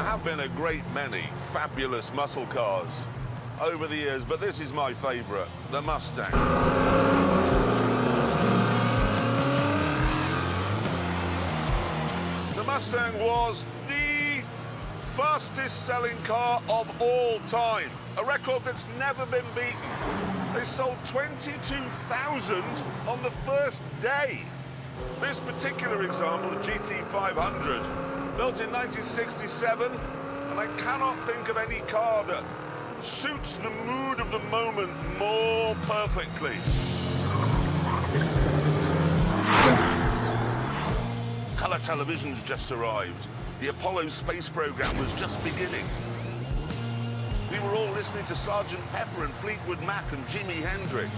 have been a great many fabulous muscle cars over the years, but this is my favourite, the Mustang. The Mustang was the fastest-selling car of all time, a record that's never been beaten. They sold 22,000 on the first day. This particular example, the GT500, built in 1967, and I cannot think of any car that suits the mood of the moment more perfectly. Colour television's just arrived. The Apollo space program was just beginning. We were all listening to Sergeant Pepper and Fleetwood Mac and Jimi Hendrix.